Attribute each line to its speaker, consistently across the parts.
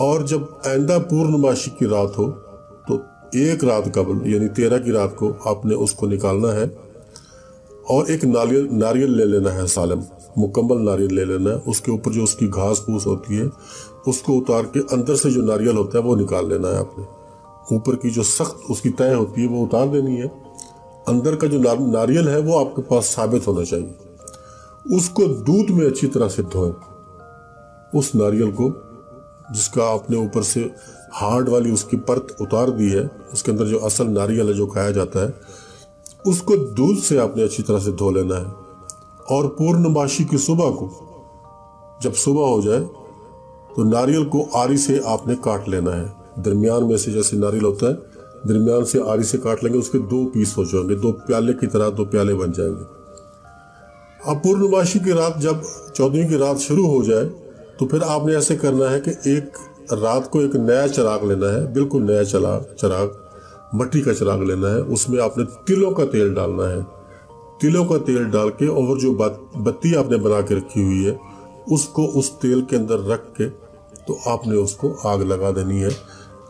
Speaker 1: اور جب آئندہ پورنماشی کی رات ہو تو ایک رات قبل یعنی 13 کی رات کو آپ نے اس کو نکالنا ہے، اور ایک ناریل لے لینا ہے، سالم مکمل ناریل لے لینا ہے، اس کے اوپر جو اس کی گھاس پھوس ہوتی ہے اس کو اتار کے اندر سے جو ناریل ہوتا ہے وہ نکال لینا ہے آپ نے، اوپر کی جو سخت اس کی تہ ہوتی ہے وہ اتار دینی ہے، اندر کا جو ناریل ہے وہ آپ کے پاس ثابت ہونا چاہیے۔ اس کو دودھ میں اچھی طرح سے دھوئیں، اس ناریل کو جس کا آپ نے اوپر سے ہارڈ والی اس کی پرت اتار دی ہے، اس کے اندر جو اصل ناریل ہے جو کھایا جاتا ہے، اس کو دودھ سے آپ نے اچھی طرح سے دھو لینا ہے، اور پورنماشی کی صبح کو جب صبح ہو جائے تو ناریل کو آری سے آپ نے کاٹ لینا ہے، درمیان میں سے جیسے ناریل ہوتا ہے درمیان سے آری سے کاٹ لیں گے، اس کے 2 پیس ہو جائیں گے، 2 پیالے کی طرح 2 پیالے بن جائیں گے۔ اب پورنماشی کی رات جب 14ویں کی رات شروع ہو جائے تو پھر آپ نے ایسے کرنا ہے کہ ایک رات کو ایک نیا چراغ لینا ہے، بالکل نیا چراغ مٹی کا چراغ لینا ہے، اس میں آپ نے تلوں کا تیل ڈالنا ہے، تلوں کا تیل ڈال کے اور جو بتی آپ نے بنا کے رکھی ہوئی ہے اس کو اس تیل کے اندر رکھ کے تو آپ نے اس کو آگ لگا دینی ہے۔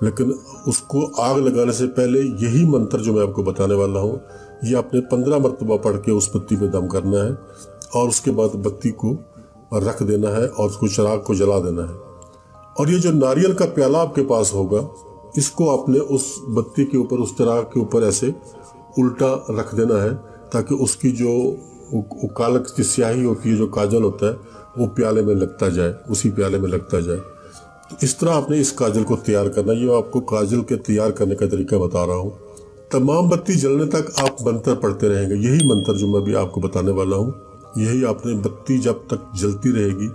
Speaker 1: لیکن اس کو آگ لگانے سے پہلے یہی منتر جو میں آپ کو بتانے والا ہوں یہ آپ نے 15 مرتبہ پڑھ کے اس بتی پہ دم کرنا ہے، اور اس کے بعد بتی کو رکھ دینا ہے اور اس کو چراغ کو جلا دینا ہے۔ اور یہ جو ناریل کا پیالہ آپ کے پاس ہوگا اس کو آپ نے اس بتی کے اوپر، اس چراغ کے اوپر ایسے الٹا رکھ دینا ہے تاکہ اس کی جو کالک کی سیاہی ہوتی ہے، جو کاجل ہوتا ہے، وہ پیالے میں لگتا جائے، اسی پیالے میں لگتا جائے۔ اس طرح آپ نے اس کاجل کو تیار کرنا ہے۔ یہ آپ کو کاجل کے تیار کرنے کا طریقہ بتا رہا ہوں۔ تمام بتی جلنے تک آپ منتر پڑھتے رہیں گے، یہی منتر جو میں بھی آپ کو بتانے والا ہوں، یہی آپ نے بتی جب تک جلتی رہے گی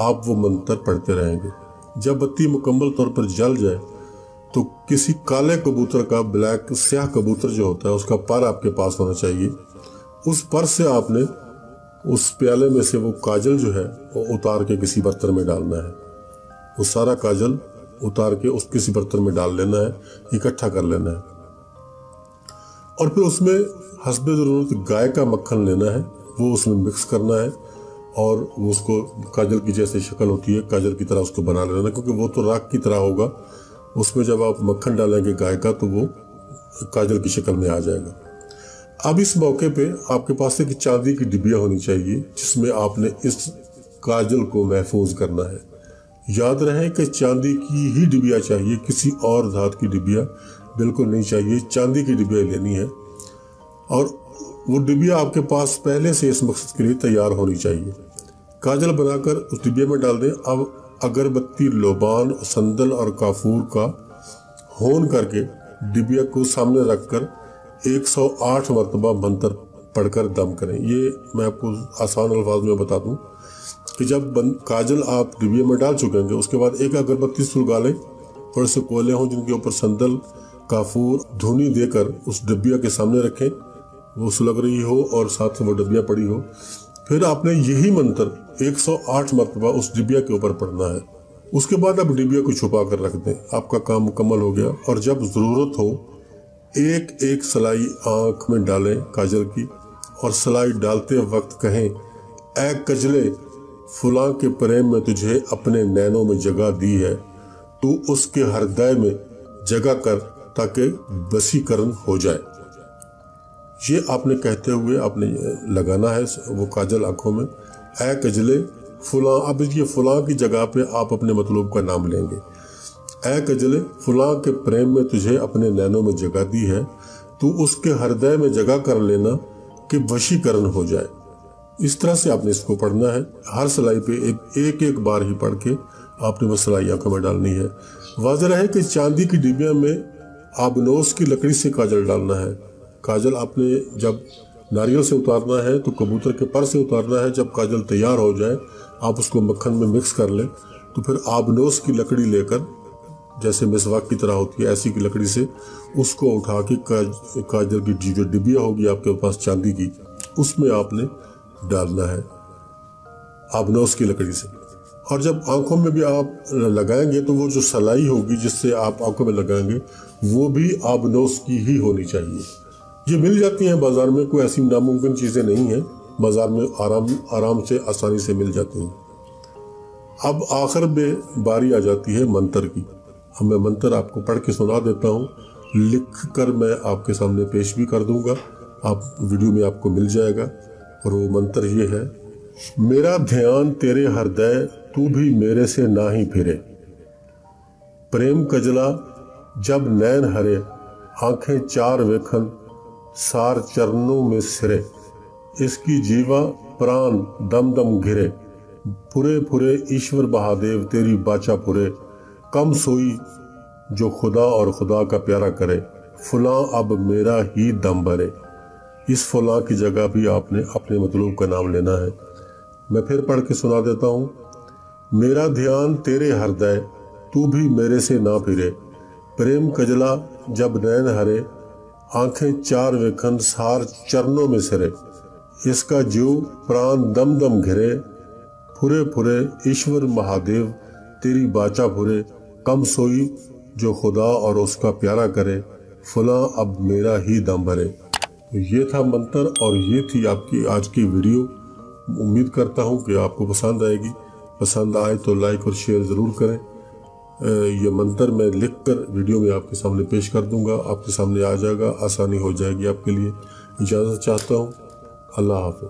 Speaker 1: آپ وہ منتر پڑھتے رہیں گے۔ جب بتی مکمل طور پر جل جائے تو کسی کالے کبوتر کا، بلیک سیاہ کبوتر جو ہوتا ہے، اس کا پر آپ کے پاس ہونا چاہیے۔ اس پر سے آپ نے اس پیالے میں سے وہ کاجل جو ہے وہ اتار کے کسی برتن میں ڈالنا ہے، وہ سارا کاجل اتار کے اس کسی برتن میں ڈال لینا ہے، اکٹھا کر لینا ہے، اور پھر اس میں حسب ضرورت گائے کا مکھن لینا ہے، وہ اس میں مکس کرنا ہے، اور اس کو کاجل کی جیسے شکل ہوتی ہے کاجل کی طرح اس کو بنا لینا، کیونکہ وہ تو راکھ کی طرح ہوگا، اس میں جب آپ مکھن ڈالیں گے گائے کا تو وہ کاجل کی شکل میں آ جائے گا۔ اب اس موقع پہ آپ کے پاس ایک چاندی کی ڈبیا ہونی چاہیے جس میں آپ نے اس کاجل کو محفوظ کرنا ہے۔ یاد رہے کہ چاندی کی ہی ڈبیا چاہیے، کسی اور دھات کی ڈبیا بالکل نہیں چاہیے، چاندی کی ڈبیا لینی ہے، اور وہ ڈبیا آپ کے پاس پہلے سے اس مقصد کے لیے تیار ہونی چاہیے۔ کاجل بنا کر اس ڈبیا میں ڈال دیں۔ اب اگربتی، لوبان، سندل اور کافور کا ہون کر کے ڈبیا کو سامنے رکھ کر 108 مرتبہ منتر پڑھ کر دم کریں۔ یہ میں آپ کو آسان الفاظ میں بتا دوں کہ جب کاجل آپ ڈبیا میں ڈال چکیں گے اس کے بعد ایک اگربتی سلگا لیں، تھوڑے سے کوئلے ہوں جن کے اوپر سندل، کافور، دھونی دے کر اس ڈبیا کے سامنے رکھیں، وہ سلگ رہی ہو اور ساتھ وہ ڈبیا پڑی ہو۔ پھر آپ نے یہی منتر 108 مرتبہ اس ڈبیا کے اوپر پڑھنا ہے۔ اس کے بعد آپ ڈبیا کو چھپا کر رکھ دیں، آپ کا کام مکمل ہو گیا۔ اور جب ضرورت ہو ایک ایک سلائی آنکھ میں ڈالیں کاجل کی، اور سلائی ڈالتے وقت کہیں، اے کجلے، فلاں کے پریم میں تجھے اپنے نینوں میں جگہ دی ہے، تو اس کے ہردے میں جگہ کر تاکہ بسی کرن ہو جائے۔ یہ آپ نے کہتے ہوئے آپ نے لگانا ہے وہ کاجل آنکھوں میں، اے کجلے فلاں۔ اب یہ فلاں کی جگہ پہ آپ اپنے مطلوب کا نام لیں گے۔ اے کجلے، فلاں کے پریم میں تجھے اپنے نینوں میں جگہ دی ہے، تو اس کے ہردے میں جگہ کر لینا کہ وشی کرن ہو جائے۔ اس طرح سے آپ نے اس کو پڑھنا ہے۔ ہر سلائی پہ ایک ایک بار ہی پڑھ کے آپ نے وہ سلائی آنکھوں میں ڈالنی ہے۔ واضح رہے کہ چاندی کی ڈبیا میں آبنوس کی لکڑی سے کاجل ڈالنا ہے۔ کاجل آپ نے جب ناریل سے اتارنا ہے تو کبوتر کے پر سے اتارنا ہے۔ جب کاجل تیار ہو جائے آپ اس کو مکھن میں مکس کر لیں، تو پھر آبنوس کی لکڑی لے کر، جیسے مسواک کی طرح ہوتی ہے ایسی کی لکڑی سے اس کو اٹھا کے کاجل کی جو ڈبیا ہوگی آپ کے پاس چاندی کی، اس میں آپ نے ڈالنا ہے آبنوس کی لکڑی سے۔ اور جب آنکھوں میں بھی آپ لگائیں گے تو وہ جو سلائی ہوگی جس سے آپ آنکھوں میں لگائیں گے وہ بھی آبنوس کی ہی ہونی چاہیے۔ یہ مل جاتی ہیں بازار میں، کوئی ایسی ناممکن چیزیں نہیں ہیں، بازار میں آرام سے آسانی سے مل جاتی ہیں۔ اب آخر میں باری آ جاتی ہے منتر کی. اب میں منتر آپ کو پڑھ کے سنا دیتا ہوں، لکھ کر میں آپ کے سامنے پیش بھی کر دوں گا، آپ ویڈیو میں آپ کو مل جائے گا. اور وہ منتر یہ ہے: میرا دھیان تیرے ہردے تو بھی میرے سے نہ ہی پھرے، پریم کجلا جب نین ہرے، آنکھیں چار ویکھن سار چرنوں میں سرے، اس کی جیوا پران دم دم گھرے، پورے پورے ایشور مہادیو تیری باچا پورے، کم سوئی جو خدا اور خدا کا پیارا کرے، فلاں اب میرا ہی دم بھرے. اس فلاں کی جگہ بھی آپ نے اپنے مطلوب کا نام لینا ہے. میں پھر پڑھ کے سنا دیتا ہوں: میرا دھیان تیرے ہردے تو بھی میرے سے نہ پھرے، پریم کجلا جب نین ہرے، آنکھیں چار ویکھن سار چرنوں میں سرے، اس کا جیو پران دم دم گھرے، پھرے پھرے ایشور مہادیو تیری باچا پھرے، کم سوئی جو خدا اور اس کا پیارا کرے، فلاں اب میرا ہی دم بھرے. یہ تھا منتر اور یہ تھی آپ کی آج کی ویڈیو. امید کرتا ہوں کہ آپ کو پسند آئے گی. پسند آئے تو لائک اور شیئر ضرور کریں. یہ منتر میں لکھ کر ویڈیو میں آپ کے سامنے پیش کر دوں گا، آپ کے سامنے آ جائے گا، آسانی ہو جائے گی آپ کے لیے. اجازت چاہتا ہوں. اللہ حافظ.